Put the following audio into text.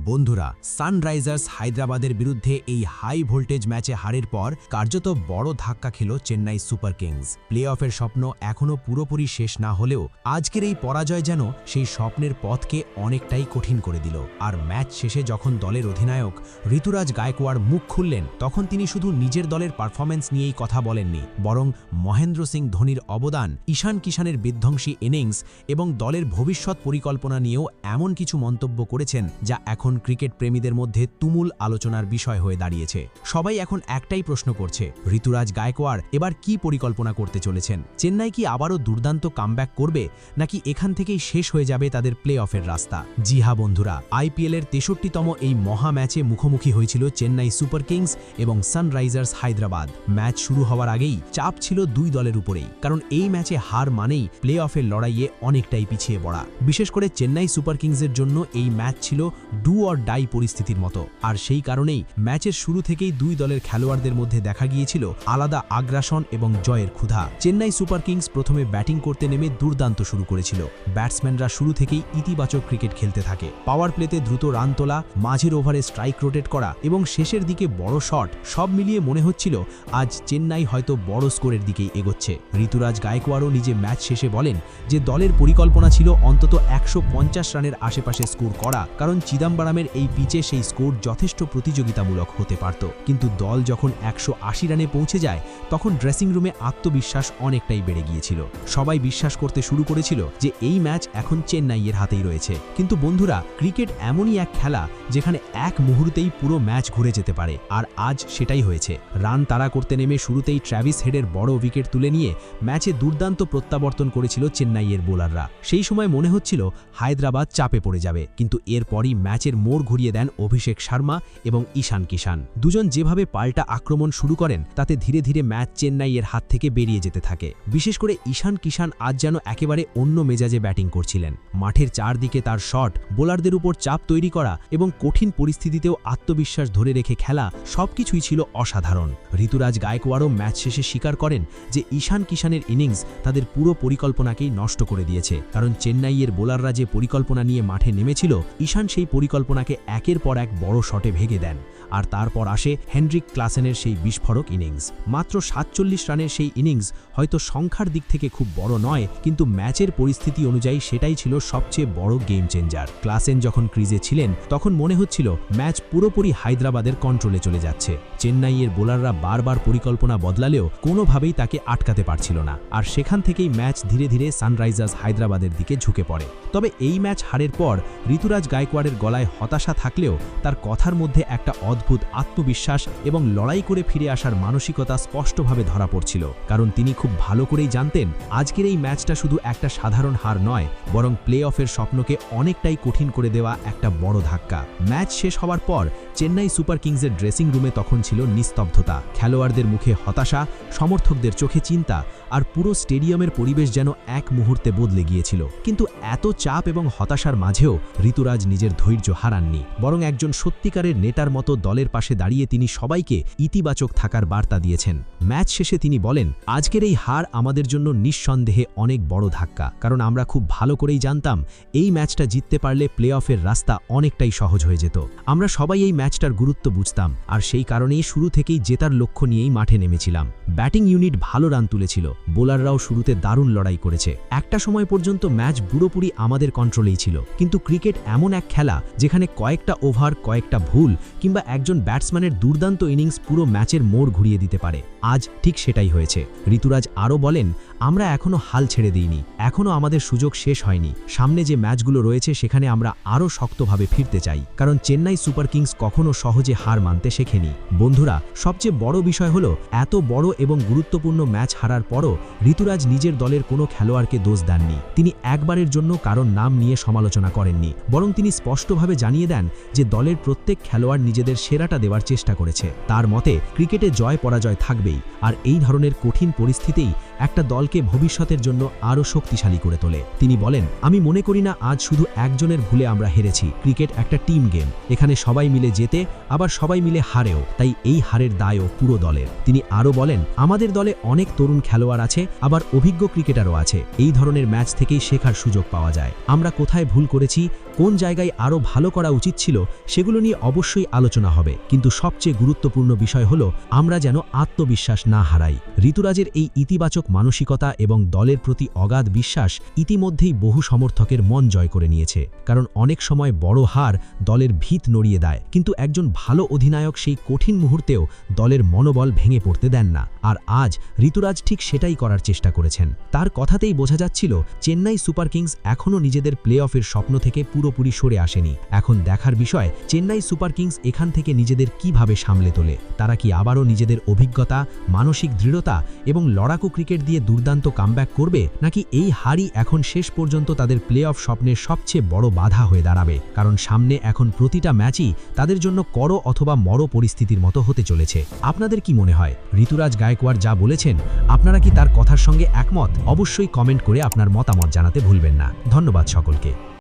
বন্ধুরা, সানরাইজার্স হায়দ্রাবাদের বিরুদ্ধে এই হাই ভোল্টেজ ম্যাচে হারের পর কার্যত বড় ধাক্কা খেল চেন্নাই সুপার কিংস। প্লে অফের স্বপ্ন এখনও পুরোপুরি শেষ না হলেও আজকের এই পরাজয় যেন সেই স্বপ্নের পথকে অনেকটাই কঠিন করে দিল। আর ম্যাচ শেষে যখন দলের অধিনায়ক ঋতুরাজ গায়কোয়াড় মুখ খুললেন, তখন তিনি শুধু নিজের দলের পারফরম্যান্স নিয়েই কথা বলেননি, বরং মহেন্দ্র সিং ধোনির অবদান, ঈশান কিষানের বিধ্বংসী ইনিংস এবং দলের ভবিষ্যৎ পরিকল্পনা নিয়েও এমন কিছু মন্তব্য করেছেন যা এখন ক্রিকেট প্রেমীদের মধ্যে তুমুল আলোচনার বিষয় হয়ে দাঁড়িয়েছে। সবাই এখন একটাই প্রশ্ন করছে, ঋতুরাজ গায়কোয়াড় এবার কি পরিকল্পনা করতে চলেছেন? চেন্নাই কি আবারও দুর্দান্ত কামব্যাক করবে, নাকি এখান থেকেই শেষ হয়ে যাবে তাদের প্লে অফের রাস্তা? জি হ্যাঁ বন্ধুরা, আইপিএলের 63তম এই মহা ম্যাচে মুখোমুখি হয়েছিল চেন্নাই সুপার কিংস এবং সানরাইজার্স হায়দ্রাবাদ। ম্যাচ শুরু হওয়ার আগেই চাপ ছিল দুই দলের উপরেই, কারণ এই ম্যাচে হার মানেই প্লে অফের লড়াইয়ে অনেকটাই পিছিয়ে পড়া। বিশেষ করে চেন্নাই সুপার কিংসের জন্য এই ম্যাচ ছিল ডু অর ডাই পরিস্থিতির মতো। আর সেই কারণেই ম্যাচের শুরু থেকেই দুই দলের খেলোয়াড়দের মধ্যে দেখা গিয়েছিল আলাদা আগ্রাসন এবং জয়ের ক্ষুধা। চেন্নাই সুপার কিংস প্রথমে ব্যাটিং করতে নেমে দুর্দান্ত শুরু করেছিল। ব্যাটসম্যানরা শুরু থেকেই ইতিবাচক ক্রিকেট খেলতে থাকে। পাওয়ার প্লেতে দ্রুত রান তোলা, মাঝের ওভারে স্ট্রাইক রোটেট করা এবং শেষের দিকে বড় শট, সব মিলিয়ে মনে হচ্ছিল আজ চেন্নাই হয়তো বড় স্কোরের দিকেই এগোচ্ছে। ঋতুরাজ গায়কোয়াড়ও নিজে ম্যাচ শেষে বলেন যে দলের পরিকল্পনা ছিল অন্তত 150 রানের আশেপাশে স্কোর করা, কারণ চিদাম্বরমের এই পিচে সেই স্কোর যথেষ্ট প্রতিযোগিতামূলক হতে পারত। কিন্তু দল যখন 180 রানে পৌঁছে যায়, তখন ড্রেসিং রুমে আত্মবিশ্বাস অনেকটাই বেড়ে গিয়েছিল। সবাই বিশ্বাস করতে শুরু করেছিল যে এই ম্যাচ এখন চেন্নাইয়ের হাতেই রয়েছে। কিন্তু বন্ধুরা, ক্রিকেট এমনই এক খেলা যেখানে এক মুহূর্তেই পুরো ম্যাচ ঘুরে যেতে পারে, আর আজ সেটাই হয়েছে। রান তাড়া করতে নেমে শুরুতেই ট্র্যাভিস হেডের বড় উইকেট তুলে নিয়ে ম্যাচে দুর্দান্ত প্রত্যাবর্তন করেছিল চেন্নাইয়ের বোলাররা। সেই সময় মনে হচ্ছিল হায়দ্রাবাদ চাপে পড়ে যাবে, কিন্তু এরপরই ম্যাচের মোড় ঘুরিয়ে দেন অভিষেক শর্মা এবং ঈশান কিষান। দুজন যেভাবে পাল্টা আক্রমণ শুরু করেন, তাতে ধীরে ধীরে ম্যাচ চেন্নাইয়ের হাত থেকে বেরিয়ে যেতে থাকে। বিশেষ করে ঈশান কিষান আজ যেন একেবারে অন্য মেজাজে ব্যাটিং করছিলেন। মাঠের চারদিকে তার শট, বোলারদের উপর চাপ তৈরি করা এবং কঠিন পরিস্থিতিতেও আত্মবিশ্বাস ধরে রেখে খেলা, সবকিছুই ছিল অসাধারণ। ঋতুরাজ গায়কোয়াড়ও ম্যাচ শেষে স্বীকার করেন যে ঈশান কিষানের ইনিংস তাদের পুরো পরিকল্পনাকেই নষ্ট করে দিয়েছে, কারণ চেন্নাইয়ের বোলাররা যে পরিকল্পনা নিয়ে মাঠে নেমেছিল, ঈশান সেই পরিকল্পনাকে একের পর এক বড় শটে ভেঙে দেন। আর তারপর আসে হেনরিক ক্লাসেনের সেই বিস্ফোরক ইনিংস। মাত্র 47 রানের সেই ইনিংস হয়তো সংখ্যার দিক থেকে খুব বড় নয়, কিন্তু ম্যাচের পরিস্থিতি অনুযায়ী সেটাই ছিল সবচেয়ে বড় গেম চেঞ্জার। ক্লাসেন যখন ক্রিজে ছিলেন, তখন মনে হচ্ছিল ম্যাচ পুরোপুরি হায়দ্রাবাদের কন্ট্রোলে চলে যাচ্ছে। চেন্নাইয়ের বোলাররা বারবার পরিকল্পনা বদলালেও কোনোভাবেই তাকে আটকাতে পারছিল না, আর সেখান থেকেই ম্যাচ ধীরে ধীরে সানরাইজার্স হায়দ্রাবাদের দিকে ঝুঁকে পড়ে। তবে এই ম্যাচ হারের পর ঋতুরাজ গায়কোয়াড়ের গলায় হতাশা থাকলেও তার কথার মধ্যে একটা অদ্ভুত আত্মবিশ্বাস এবং লড়াই করে ফিরে আসার মানসিকতা স্পষ্টভাবে ধরা পড়ছিল, কারণ তিনি খুব ভালো করেই জানতেন আজকের এই ম্যাচটা শুধু একটা সাধারণ হার নয়, বরং প্লে অফের স্বপ্নকে অনেকটাই কঠিন করে দেওয়া একটা বড় ধাক্কা। ম্যাচ শেষ হওয়ার পর চেন্নাই সুপার কিংসের ড্রেসিং রুমে তখন ছিল নিস্তব্ধতা। খেলোয়াড়দের মুখে হতাশা, সমর্থকদের চোখে চিন্তা, আর পুরো স্টেডিয়ামের পরিবেশ যেন এক মুহূর্তে বদলে গিয়েছিল। কিন্তু এত চাপ এবং হতাশার মাঝেও ঋতুরাজ নিজের ধৈর্য হারাননি, বরং একজন সত্যিকারের নেতার মতো দলের পাশে দাঁড়িয়ে তিনি সবাইকে ইতিবাচক থাকার বার্তা দিয়েছেন। ম্যাচ শেষে তিনি বলেন, আজকের এই হার আমাদের জন্য নিঃসন্দেহে অনেক বড় ধাক্কা, কারণ আমরা খুব ভালো করেই জানতাম এই ম্যাচটা জিততে পারলে প্লে অফের রাস্তা অনেকটাই সহজ হয়ে যেত। আমরা সবাই এই ম্যাচটার গুরুত্ব বুঝতাম, আর সেই কারণেই শুরু থেকেই জেতার লক্ষ্য নিয়েই মাঠে নেমেছিলাম। ব্যাটিং ইউনিট ভালো রান তুলেছিল, বোলাররাও শুরুতে দারুণ লড়াই করেছে। একটা সময় পর্যন্ত ম্যাচ পুরোপুরি আমাদের কন্ট্রোলেই ছিল। কিন্তু ক্রিকেট এমন এক খেলা যেখানে কয়েকটা ওভার, কয়েকটা ভুল কিংবা একজন ব্যাটসম্যানের দুর্দান্ত ইনিংস পুরো ম্যাচের মোড় ঘুরিয়ে দিতে পারে। আজ ঠিক সেটাই হয়েছে। ঋতুরাজ আরও বলেন, আমরা এখনও হাল ছেড়ে দিইনি, এখনও আমাদের সুযোগ শেষ হয়নি। সামনে যে ম্যাচগুলো রয়েছে সেখানে আমরা আরও শক্তভাবে ফিরতে চাই, কারণ চেন্নাই সুপার কিংস কখনো সহজে হার মানতে শেখেনি। বন্ধুরা, সবচেয়ে বড় বিষয় হলো এত বড় এবং গুরুত্বপূর্ণ ম্যাচ হারার পরও ঋতুরাজ নিজের দলের কোনো খেলোয়াড়কে দোষ দেননি। তিনি একবারের জন্য কারণ নাম নিয়ে সমালোচনা করেননি, বরং তিনি স্পষ্টভাবে জানিয়ে দেন যে দলের প্রত্যেক খেলোয়াড় নিজেদের সেরাটা দেওয়ার চেষ্টা করেছে। তার মতে ক্রিকেটে জয় পরাজয় থাকবেই, আর এই ধরনের কঠিন পরিস্থিতিতেই একটা দলকে ভবিষ্যতের জন্য আরও শক্তিশালী করে তোলে। তিনি বলেন, আমি মনে করি না আজ শুধু একজনের ভুলে আমরা হেরেছি। ক্রিকেট একটা টিম গেম, এখানে সবাই মিলে জেতে, আবার সবাই মিলে হারেও, তাই এই হারের দায়ও পুরো দলের। তিনি আরও বলেন, আমাদের দলে অনেক তরুণ খেলোয়াড় আছে, আবার অভিজ্ঞ ক্রিকেটারও আছে। এই ধরনের ম্যাচ থেকেই শেখার সুযোগ পাওয়া যায়। আমরা কোথায় ভুল করেছি, কোন জায়গায় আরও ভালো করা উচিত ছিল, সেগুলো নিয়ে অবশ্যই আলোচনা হবে, কিন্তু সবচেয়ে গুরুত্বপূর্ণ বিষয় হলো আমরা যেন আত্মবিশ্বাস না হারাই। ঋতুরাজের এই ইতিবাচক মানসিকতা এবং দলের প্রতি অগাধ বিশ্বাস ইতিমধ্যেই বহু সমর্থকের মন জয় করে নিয়েছে। কারণ অনেক সময় বড় হার দলের ভিত নড়িয়ে দেয়, কিন্তু একজন ভালো অধিনায়ক সেই কঠিন মুহূর্তেও দলের মনোবল ভেঙে পড়তে দেন না। আর আজ ঋতুরাজ ঠিক সেটাই করার চেষ্টা করেছেন। তার কথাতেই বোঝা যাচ্ছিল চেন্নাই সুপার কিংস এখনও নিজেদের প্লে অফের স্বপ্ন থেকে পুরোপুরি সরে আসেনি। এখন দেখার বিষয় চেন্নাই সুপার কিংস এখান থেকে নিজেদের কিভাবে সামলে তোলে। তারা কি আবারও নিজেদের অভিজ্ঞতা, মানসিক দৃঢ়তা এবং লড়াকু ক্রিকেট দিয়ে দুর্দান্ত কামব্যাক করবে, নাকি এই হারই এখন শেষ পর্যন্ত তাদের প্লে অফ স্বপ্নের সবচেয়ে বড় বাধা হয়ে দাঁড়াবে? কারণ সামনে এখন প্রতিটা ম্যাচই তাদের জন্য করো অথবা মরো পরিস্থিতির মতো হতে চলেছে। আপনাদের কি মনে হয় ঋতুরাজ গায়কোয়াড় যা বলেছেন, আপনারা কি তার কথার সঙ্গে একমত? অবশ্যই কমেন্ট করে আপনার মতামত জানাতে ভুলবেন না। ধন্যবাদ সকলকে।